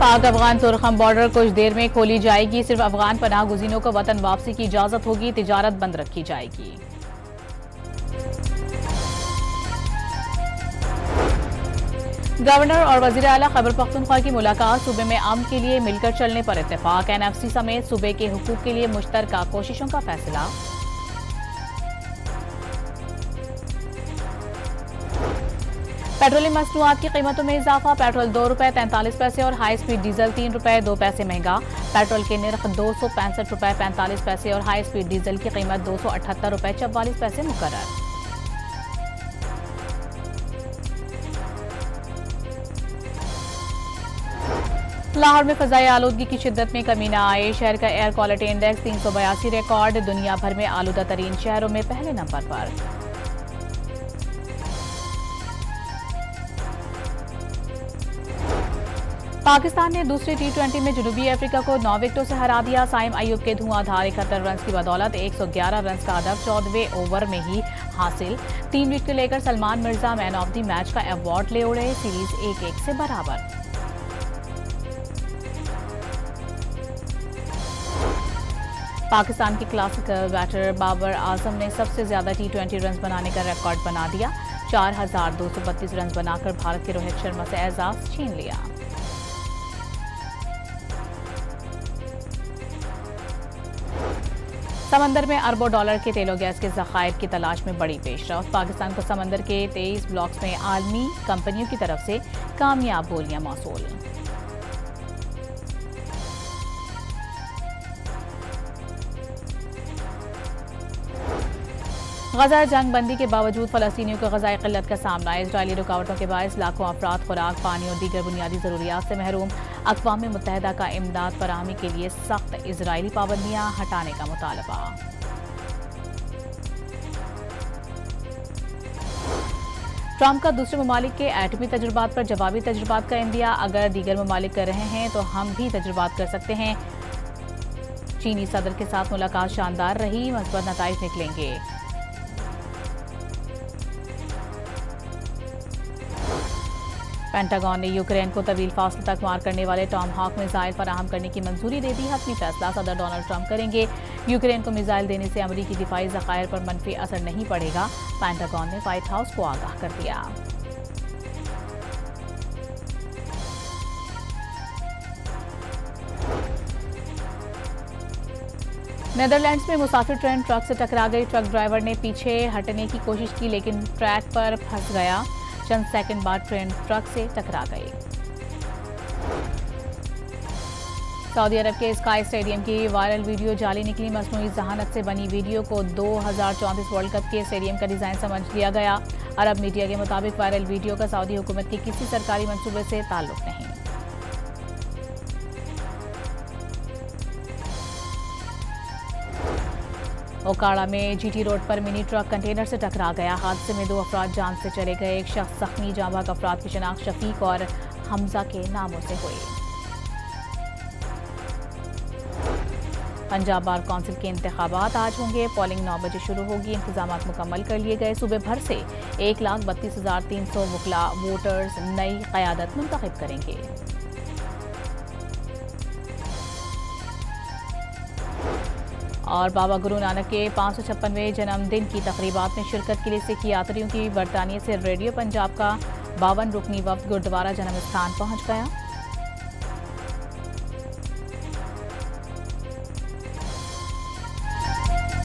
पाक अफगान तुरखम बॉर्डर कुछ देर में खोली जाएगी। सिर्फ अफगान पनाह गुज़ीरों को वतन वापसी की इजाजत होगी। तिजारत बंद रखी जाएगी। गवर्नर और वज़ीर आला खैबर पख्तूनख्वा की मुलाकात। सूबे में अमन के लिए मिलकर चलने पर इत्तेफाक। NFC समेत सूबे के हुकूक के लिए मुश्तरका कोशिशों का फैसला। पेट्रोलियम मसनूआत की कीमतों में इजाफा। पेट्रोल ₹2.43 और हाई स्पीड डीजल ₹3.02 महंगा। पेट्रोल के निर्ख ₹265.45 और हाई स्पीड डीजल की कीमत ₹278.44 मुकर्रर। लाहौर में फजाई आलूदगी की शिद्दत में कमी न आए। शहर का एयर क्वालिटी इंडेक्स 382 रिकॉर्ड। दुनिया भर में आलूदा तरीन शहरों में पहले नंबर पर। पाकिस्तान ने दूसरे T20 में जनूबी अफ्रीका को 9 विकेटों से हरा दिया। साइम अयूब के धुआंधार 71 रन की बदौलत 111 रन का हदफ 14वें ओवर में ही हासिल। 3 विकेट लेकर Salman Mirza man of the match का अवार्ड ले उड़े। सीरीज 1-1 से बराबर। पाकिस्तान के क्लासिक बैटर बाबर आजम ने सबसे ज्यादा T20 रन बनाने का रिकॉर्ड बना दिया। 4232 रन बनाकर भारत के रोहित शर्मा से एजाज छीन लिया। समंदर में अरबों डॉलर के तेल और गैस के ज़खायर की तलाश में बड़ी पेशरफ्त। पाकिस्तान को समंदर के 23 ब्लॉक्स में आलमी कंपनियों की तरफ से कामयाब बोलियां मौसूल। गजा जंग बंदी के बावजूद फलस्तीनियों को गजाई किल्लत का सामना। इजरायली रुकावटों के बायस लाखों अफराद खुराक, पानी और दीगर बुनियादी जरूरियात से महरूम। अक़वाम मुत्तहिदा का इमदाद फराहमी के लिए सख्त इजरायली पाबंदियां हटाने का मुतालबा। ट्रंप का दूसरे ममालिक के एटमी तजुर्बात पर जवाबी तजुर्बात का इंदिया। अगर दीगर ममालिक कर रहे हैं तो हम भी तजुर्बात कर सकते हैं। चीनी सदर के साथ मुलाकात शानदार रही, मज़बूत नताइज निकलेंगे। पेंटागन ने यूक्रेन को तवील फासले तक मार करने वाले टॉम हॉक मिसाइल फराहम करने की मंजूरी दे दी। हतमी फैसला सदर डोनाल्ड ट्रंप करेंगे। यूक्रेन को मिसाइल देने से अमरीकी दिफाई ज़खायर पर मनफी असर नहीं पड़ेगा। पेंटागन ने व्हाइट हाउस को आगाह कर दिया। नेदरलैंड्स में मुसाफिर ट्रेन ट्रक से टकरा गई। ट्रक ड्राइवर ने पीछे हटने की कोशिश की लेकिन ट्रैक पर फंस गया। चंद सेकंड बाद ट्रेन ट्रक से टकरा गई। सऊदी अरब के स्काई स्टेडियम की वायरल वीडियो जाली निकली। मसनूई जहानत से बनी वीडियो को 2034 वर्ल्ड कप के स्टेडियम का डिजाइन समझ लिया गया। अरब मीडिया के मुताबिक वायरल वीडियो का सऊदी हुकूमत के किसी सरकारी मंसूबे से ताल्लुक नहीं। ओकाड़ा में GT रोड पर मिनी ट्रक कंटेनर से टकरा गया। हादसे में 2 अफराद जान से चले गए। एक शख्स जख्मी। जाँ बाग अफराद की शनाख्त शफीक और हमजा के नामों से हुई। पंजाब बार कौंसिल के इंतखाबात आज होंगे। पोलिंग 9 बजे शुरू होगी। इंतजामात मुकम्मल कर लिए गए। सूबे भर से 1,32,300 वकला वोटर्स नई क़यादत मुंतखब करेंगे। और बाबा गुरु नानक के 556वें जन्मदिन की तकरीबात में शिरकत के लिए सिख यात्रियों की बरतानिया से रेडियो पंजाब का 52 रुकनी वफ्द गुरुद्वारा जन्म स्थान पहुंच गया।